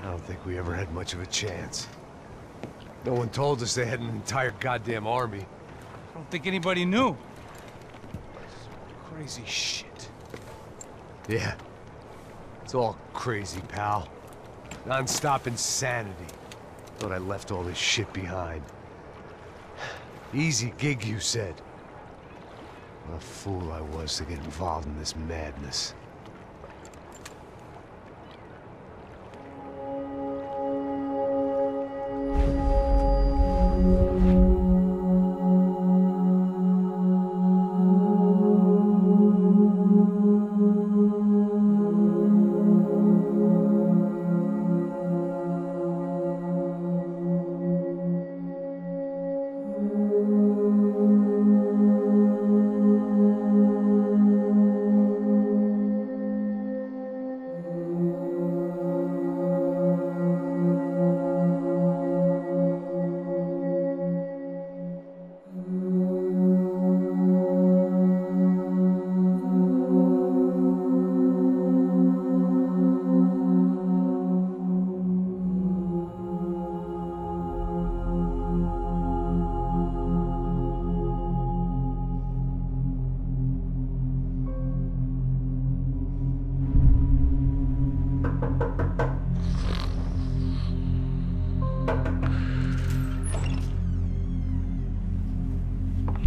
I don't think we ever had much of a chance. No one told us they had an entire goddamn army. I don't think anybody knew. Crazy shit. Yeah. It's all crazy, pal. Non-stop insanity. Thought I left all this shit behind. Easy gig, you said. What a fool I was to get involved in this madness.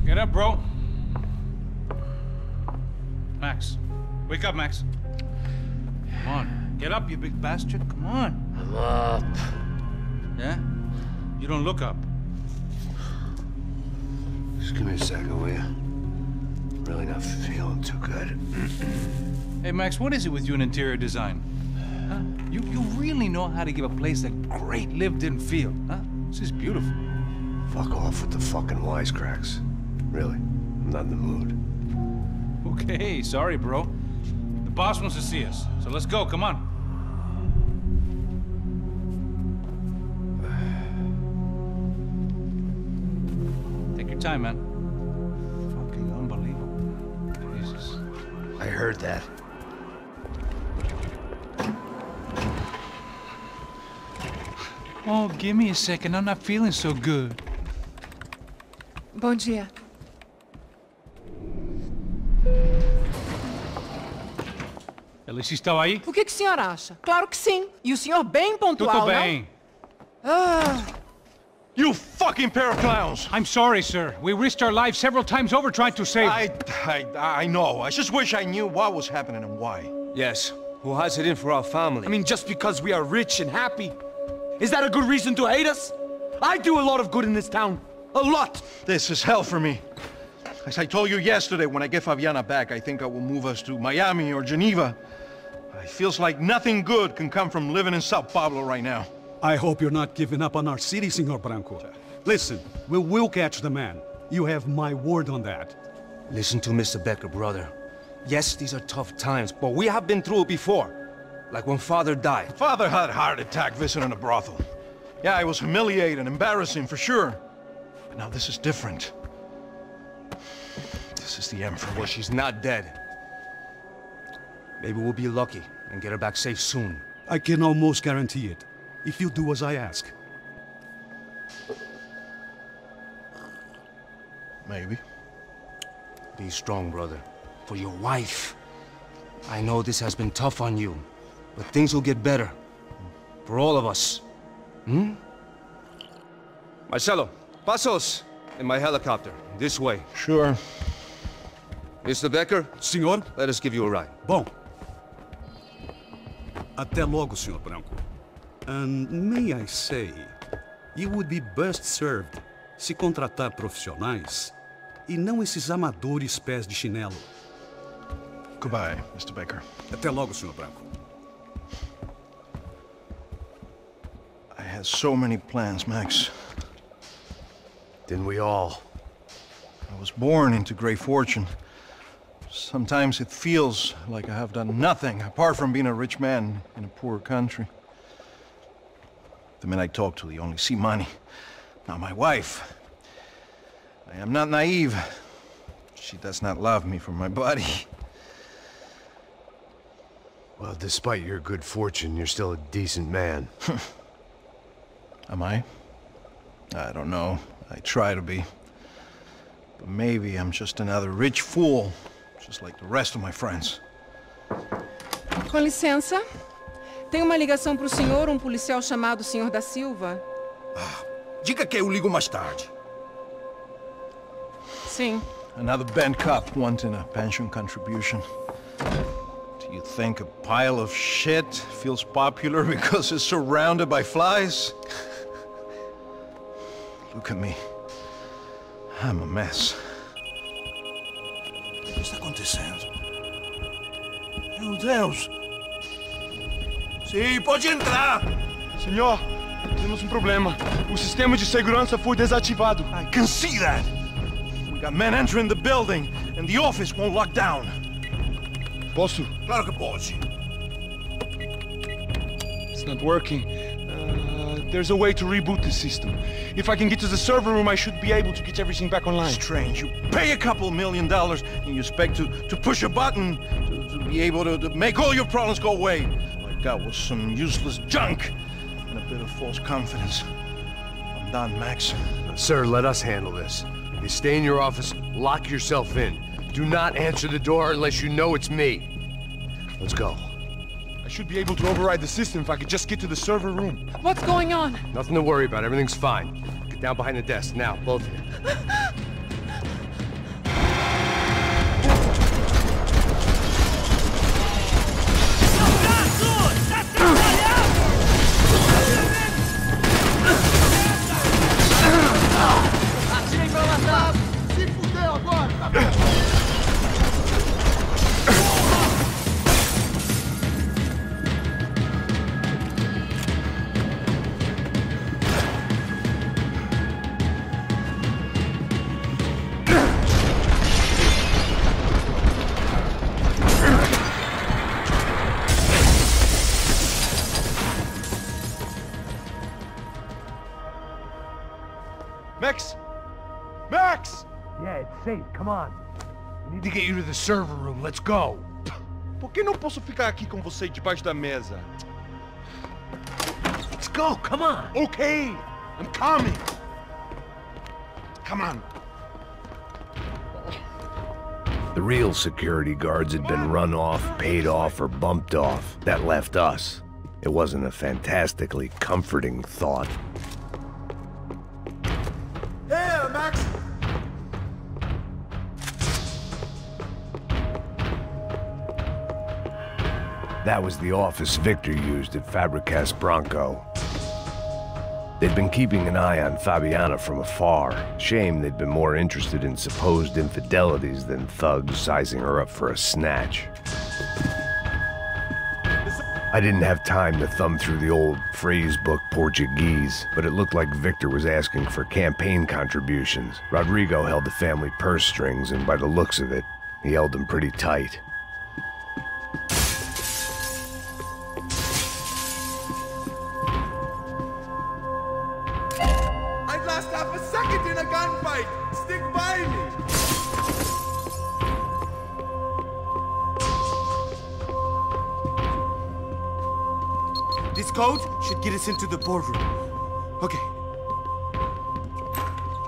Get up, bro. Max. Wake up, Max. Come on. Get up, you big bastard. Come on. I'm up. Yeah? You don't look up. Just give me a second, will you? Really not feeling too good. Hey, Max, what is it with you and interior design? Huh? You really know how to give a place a great lived-in feel, huh? This is beautiful. Fuck off with the fucking wisecracks. Really, I'm not in the mood. Okay, sorry, bro. The boss wants to see us, so let's go, come on. Take your time, man. Fucking unbelievable. Jesus. I heard that. Oh, give me a second, I'm not feeling so good. Bom dia. Alice estava aí? O que o senhor acha? Claro que sim. E o senhor bem pontual, Tudo bem. não? Ah, You fucking pair of clowns! I'm sorry, sir. We risked our lives several times over trying to save... I know. I just wish I knew what was happening and why. Yes, who has it in for our family? I mean, just because we are rich and happy, is that a good reason to hate us? I do a lot of good in this town. A lot! This is hell for me. As I told you yesterday, when I get Fabiana back, I think I will move us to Miami or Geneva. It feels like nothing good can come from living in São Paulo right now. I hope you're not giving up on our city, Senor Branco. Listen, we will catch the man. You have my word on that. Listen to Mr. Becker, brother. Yes, these are tough times, but we have been through it before. Like when Father died. Father had a heart attack visiting a brothel. Yeah, it was humiliating, embarrassing, for sure. But now this is different. This is the end for me. Well, she's not dead. Maybe we'll be lucky and get her back safe soon. I can almost guarantee it, if you do as I ask. Maybe. Be strong, brother. For your wife. I know this has been tough on you, but things will get better. For all of us. Hmm? Marcelo, Passos, in my helicopter. This way. Sure. Mr. Becker? Senhor? Let us give you a ride. Bom. Até logo, Senhor Branco. And may I say, you would be best served se contratar profissionais e não esses amadores pés de chinelo. Goodbye, Mr. Becker. Até logo, Senhor Branco. I had so many plans, Max. Didn't we all? I was born into great fortune. Sometimes it feels like I have done nothing apart from being a rich man in a poor country. The men I talk to, they only see money. Not my wife. I am not naive. She does not love me for my body. Well, despite your good fortune, you're still a decent man. Am I? I don't know. I try to be. But maybe I'm just another rich fool, just like the rest of my friends. Com licença. Tem uma ligação para o senhor, um policial chamado Sr. da Silva. Diga que eu ligo mais tarde. Sim. Another bent cop wanting a pension contribution. Do you think a pile of shit feels popular because it's surrounded by flies? Look at me. I'm a mess. O que está acontecendo? Meu Deus! Sim, pode entrar! Senhor, temos um problema. O sistema de segurança foi desativado. I can see that! We got men entering the building, and the office won't lock down. Posso? Claro que pode. It's not working. There's a way to reboot the system. If I can get to the server room, I should be able to get everything back online. Strange. You pay a couple $1 million, and you expect to push a button to be able to make all your problems go away. Like that was some useless junk and a bit of false confidence. I'm done, Max. Sir, let us handle this. You stay in your office, lock yourself in. Do not answer the door unless you know it's me. Let's go. I should be able to override the system if I could just get to the server room. What's going on? Nothing to worry about. Everything's fine. Get down behind the desk. Now, both of you. Max! Max! Yeah, it's safe. Come on. We need to get you to the server room. Let's go. Por que não posso ficar aqui com você debaixo da mesa? Let's go. Come on. Okay, I'm coming. Come on. The real security guards had been run off, paid off, or bumped off. That left us. It wasn't a fantastically comforting thought. Hey, Max! That was the office Victor used at Fabricas Branco. They'd been keeping an eye on Fabiana from afar. Shame they'd been more interested in supposed infidelities than thugs sizing her up for a snatch. I didn't have time to thumb through the old phrase book Portuguese, but it looked like Victor was asking for campaign contributions. Rodrigo held the family purse strings, and by the looks of it, he held them pretty tight. I'd last half a second in a gunfight! Stick by me! This code should get us into the boardroom. Okay.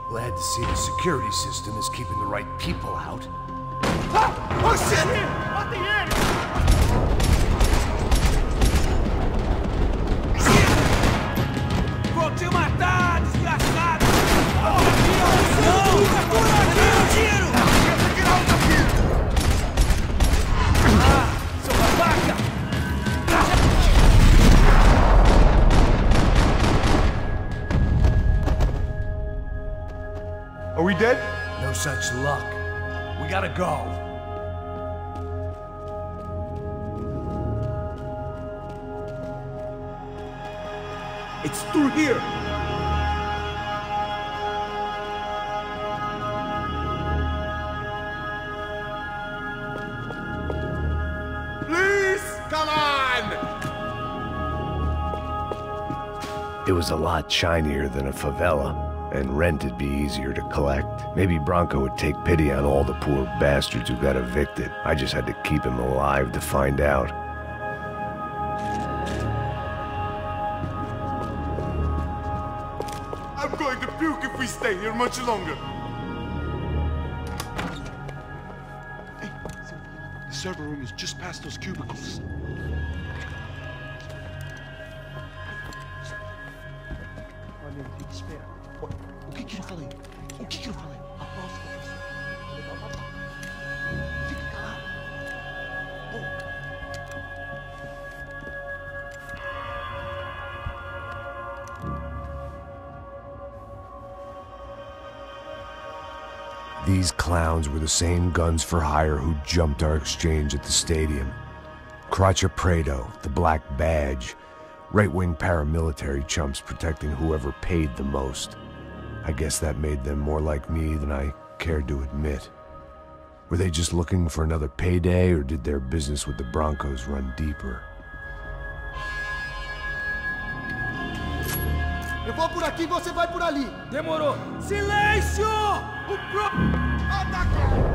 Glad to see the security system is keeping the right people out. Ah! Oh shit! At the end! Vou te matar, desgraçado! Não! Tiro! Get out of here! Ah, seu babaca! Are we dead? No such luck. We gotta go. It's through here! Please, come on! It was a lot shinier than a favela, and rent'd be easier to collect. Maybe Branco would take pity on all the poor bastards who got evicted. I just had to keep him alive to find out. I'm going to puke if we stay here much longer. Hey, the server room is just past those cubicles. Olha, fica esperto. O que eu falei? O que eu falei? A próxima pessoa. Fica calado. These clowns were the same guns for hire who jumped our exchange at the stadium. Crotcha Prado, the Black Badge, right-wing paramilitary chumps protecting whoever paid the most. I guess that made them more like me than I cared to admit. Were they just looking for another payday, or did their business with the Brancos run deeper? Eu vou por aqui, você vai por ali. Demorou. Silêncio! O pro... Ataque!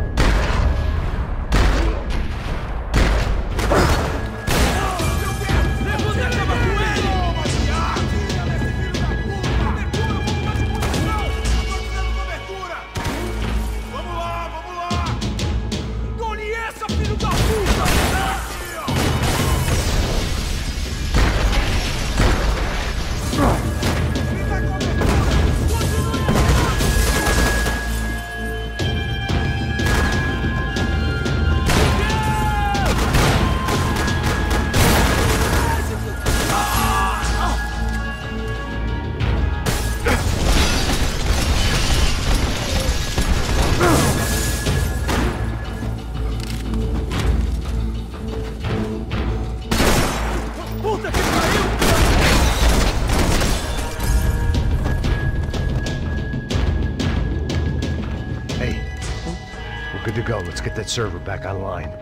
Good to go. Let's get that server back online.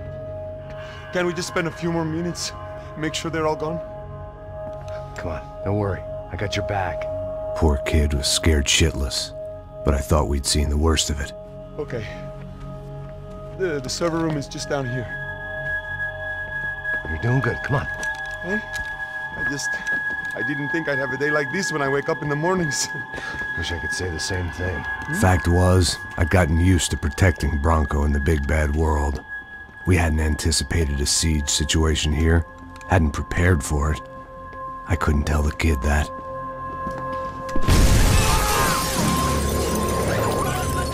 Can we just spend a few more minutes? Make sure they're all gone? Come on, don't worry. I got your back. Poor kid was scared shitless, but I thought we'd seen the worst of it. Okay. The server room is just down here. You're doing good. Come on. Hey? I didn't think I'd have a day like this when I wake up in the mornings. Wish I could say the same thing. Fact was, I'd gotten used to protecting Branco in the big bad world. We hadn't anticipated a siege situation here, hadn't prepared for it. I couldn't tell the kid that.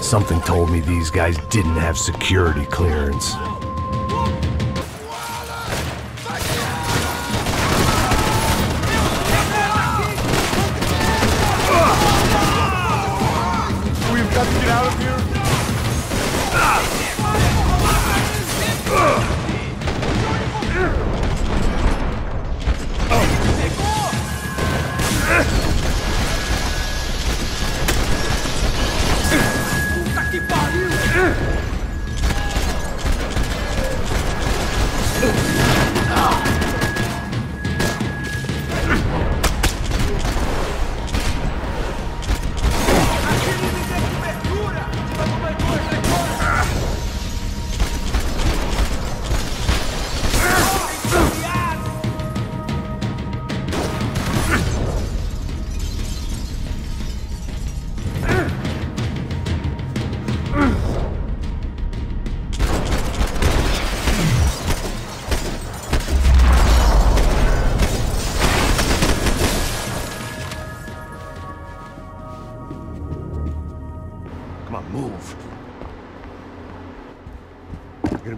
Something told me these guys didn't have security clearance. Got to get out of here. Puta que pariu!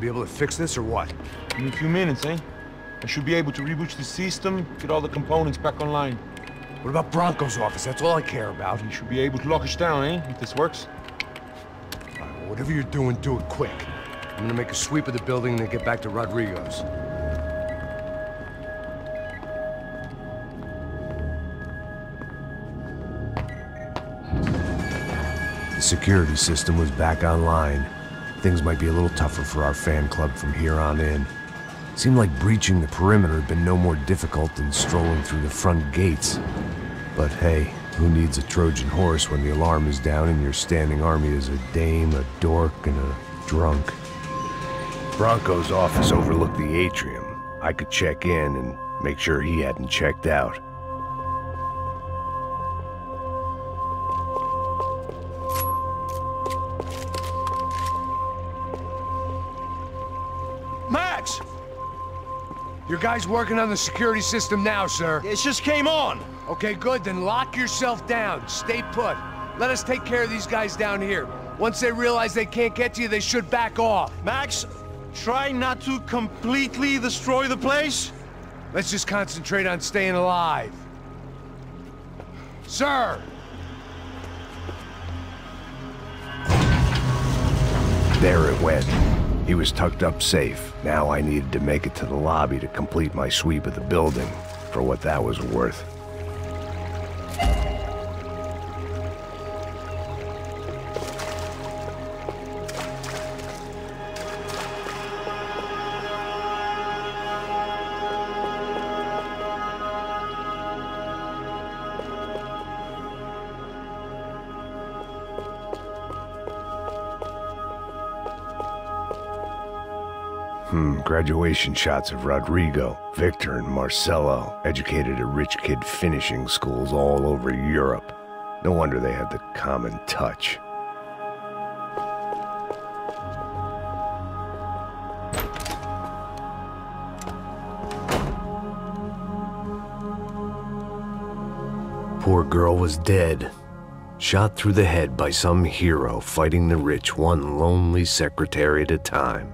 Be able to fix this or what? In a few minutes, eh? I should be able to reboot the system, get all the components back online. What about Branco's office? That's all I care about. You should be able to lock us down, eh? If this works. All right, well, whatever you're doing, do it quick. I'm gonna make a sweep of the building and then get back to Rodrigo's. The security system was back online. Things might be a little tougher for our fan club from here on in. Seemed like breaching the perimeter had been no more difficult than strolling through the front gates. But hey, who needs a Trojan horse when the alarm is down and your standing army is a dame, a dork, and a drunk? Branco's office overlooked the atrium. I could check in and make sure he hadn't checked out. Your guy's working on the security system now, sir. It just came on. Okay, good, then lock yourself down. Stay put. Let us take care of these guys down here. Once they realize they can't get to you, they should back off. Max, try not to completely destroy the place. Let's just concentrate on staying alive. Sir! There it went. He was tucked up safe. Now I needed to make it to the lobby to complete my sweep of the building, for what that was worth. Graduation shots of Rodrigo, Victor, and Marcelo, educated at rich kid finishing schools all over Europe. No wonder they had the common touch. Poor girl was dead. Shot through the head by some hero fighting the rich one lonely secretary at a time.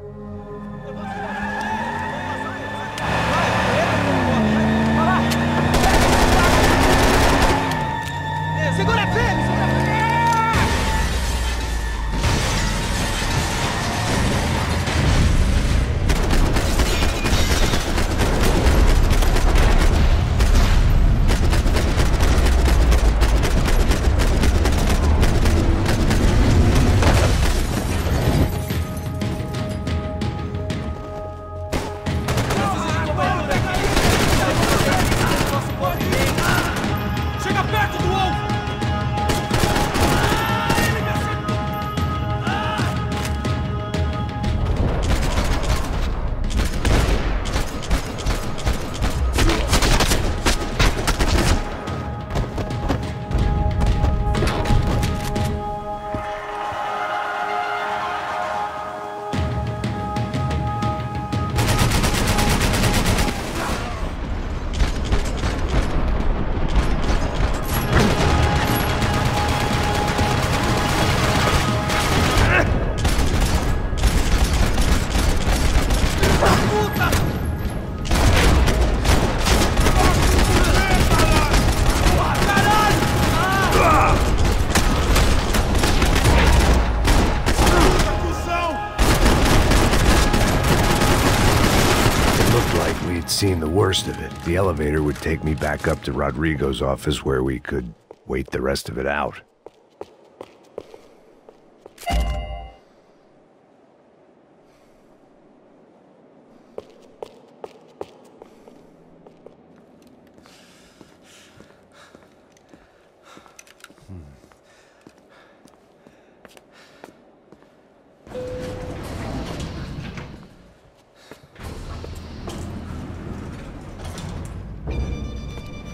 Seen the worst of it. The elevator would take me back up to Rodrigo's office where we could wait the rest of it out.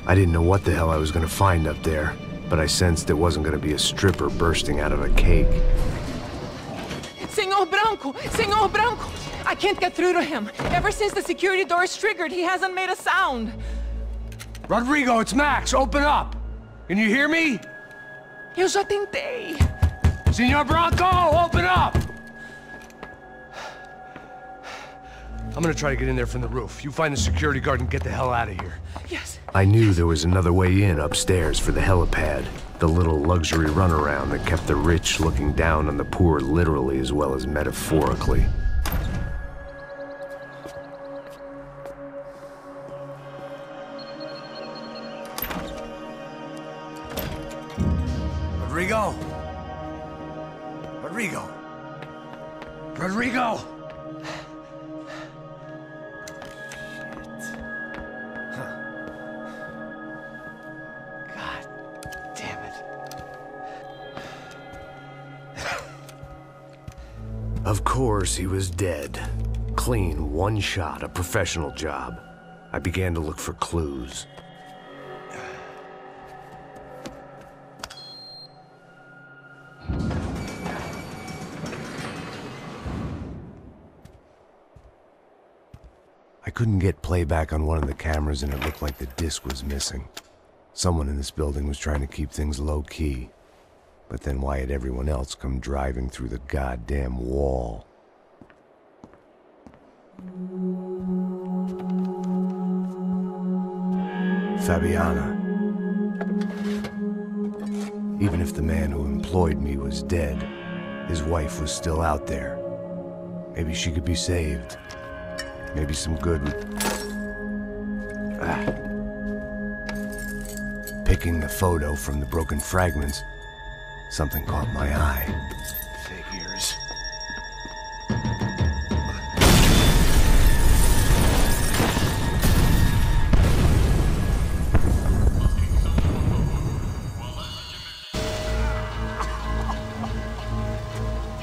I didn't know what the hell I was going to find up there, but I sensed it wasn't going to be a stripper bursting out of a cake. Senor Branco! Senor Branco! I can't get through to him. Ever since the security door is triggered, he hasn't made a sound. Rodrigo, it's Max. Open up. Can you hear me? Eu já tentei. Senor Branco, open up! I'm gonna try to get in there from the roof. You find the security guard and get the hell out of here. Yes. I knew there was another way in upstairs for the helipad, the little luxury runaround that kept the rich looking down on the poor literally as well as metaphorically. Rodrigo? Rodrigo? Rodrigo? Of course, he was dead. Clean, one shot, a professional job. I began to look for clues. I couldn't get playback on one of the cameras and it looked like the disc was missing. Someone in this building was trying to keep things low-key. But then why had everyone else come driving through the goddamn wall? Fabiana. Even if the man who employed me was dead, his wife was still out there. Maybe she could be saved. Maybe some good would... Picking the photo from the broken fragments, something caught my eye. Figures.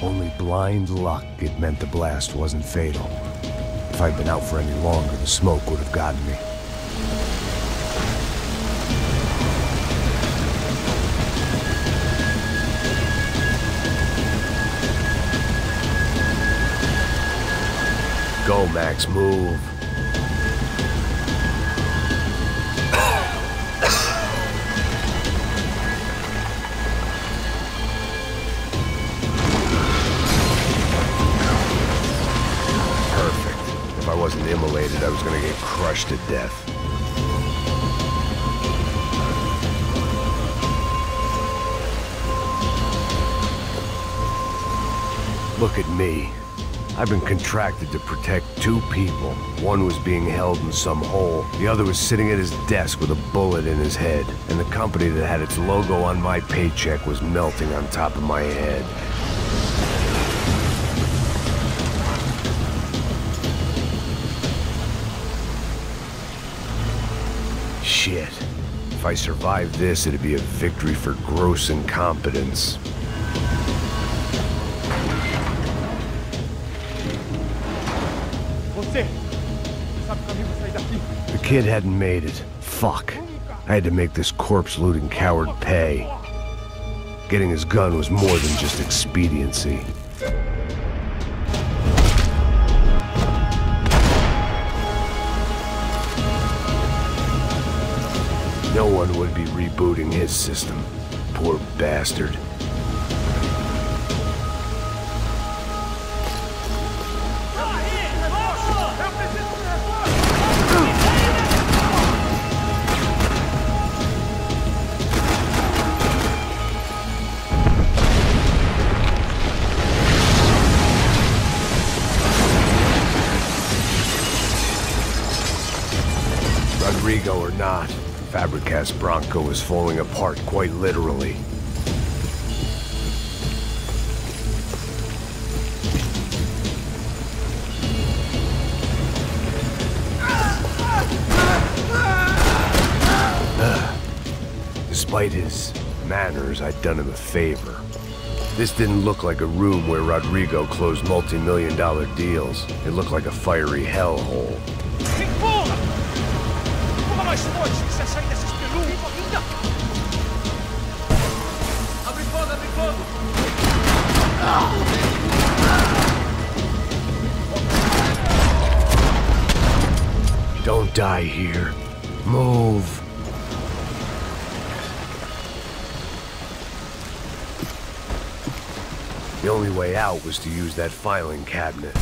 Only blind luck it meant the blast wasn't fatal. If I'd been out for any longer, the smoke would have gotten me. Go, Max, move. If I wasn't immolated, I was gonna get crushed to death. Look at me. I've been contracted to protect two people. One was being held in some hole. The other was sitting at his desk with a bullet in his head. And the company that had its logo on my paycheck was melting on top of my head. Shit. If I survived this, it'd be a victory for gross incompetence. The kid hadn't made it. Fuck. I had to make this corpse-looting coward pay. Getting his gun was more than just expediency. No one would be rebooting his system. Poor bastard. Rodrigo or not, Fabricas Branco is falling apart quite literally. Despite his manners, I'd done him a favor. This didn't look like a room where Rodrigo closed multi-million-dollar deals. It looked like a fiery hellhole. Don't die here. Move. The only way out was to use that filing cabinet.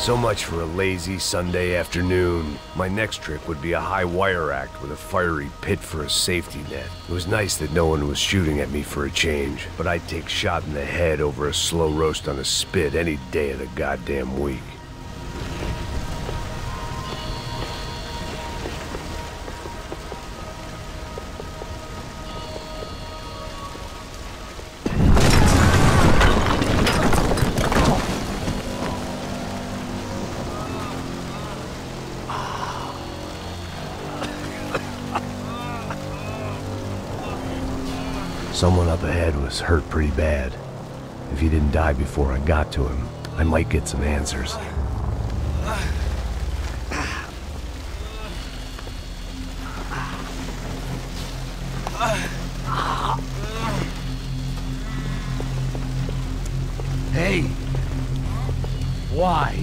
So much for a lazy Sunday afternoon. My next trick would be a high wire act with a fiery pit for a safety net. It was nice that no one was shooting at me for a change, but I'd take shot in the head over a slow roast on a spit any day of the goddamn week. Someone up ahead was hurt pretty bad. If he didn't die before I got to him, I might get some answers. Hey! Why?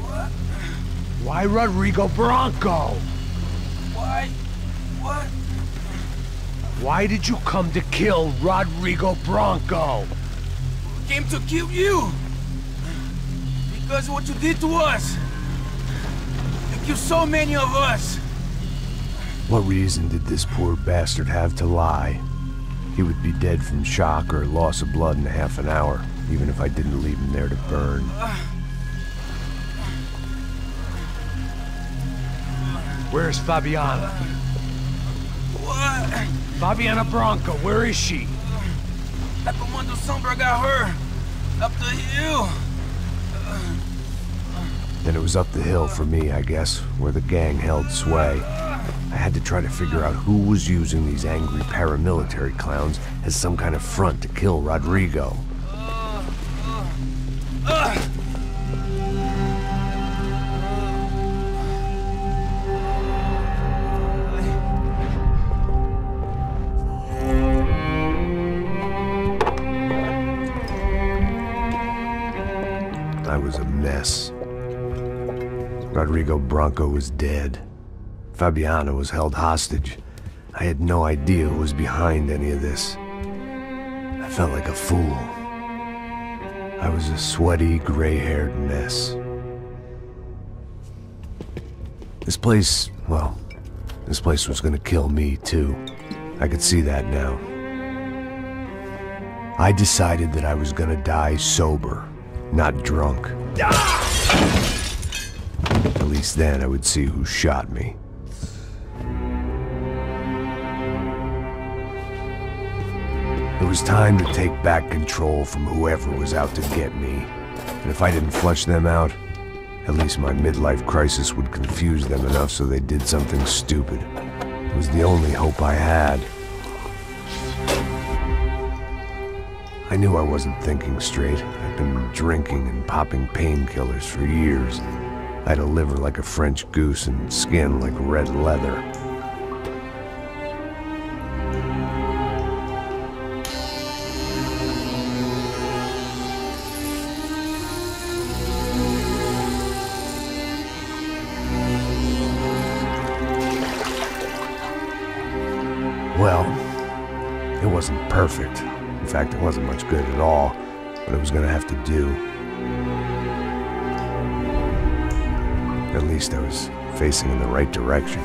What? Why Rodrigo Branco? Why? What? Why did you come to kill Rodrigo Branco? We came to kill you! Because of what you did to us! You killed so many of us! What reason did this poor bastard have to lie? He would be dead from shock or loss of blood in half an hour, even if I didn't leave him there to burn. Where's Fabiana? What? Fabiana Branco, where is she? That Comando Sombra got her! Up the hill! Then it was up the hill for me, I guess, where the gang held sway. I had to try to figure out who was using these angry paramilitary clowns as some kind of front to kill Rodrigo. I was a mess. Rodrigo Branco was dead. Fabiana was held hostage. I had no idea who was behind any of this. I felt like a fool. I was a sweaty, gray-haired mess. This place, well, this place was gonna kill me, too. I could see that now. I decided that I was gonna die sober, not drunk. At least then I would see who shot me. It was time to take back control from whoever was out to get me. And if I didn't flush them out, at least my midlife crisis would confuse them enough so they did something stupid. It was the only hope I had. I knew I wasn't thinking straight. I'd been drinking and popping painkillers for years. I had a liver like a French goose and skin like red leather. Well, it wasn't perfect. In fact, it wasn't much good at all, but it was gonna have to do. At least I was facing in the right direction.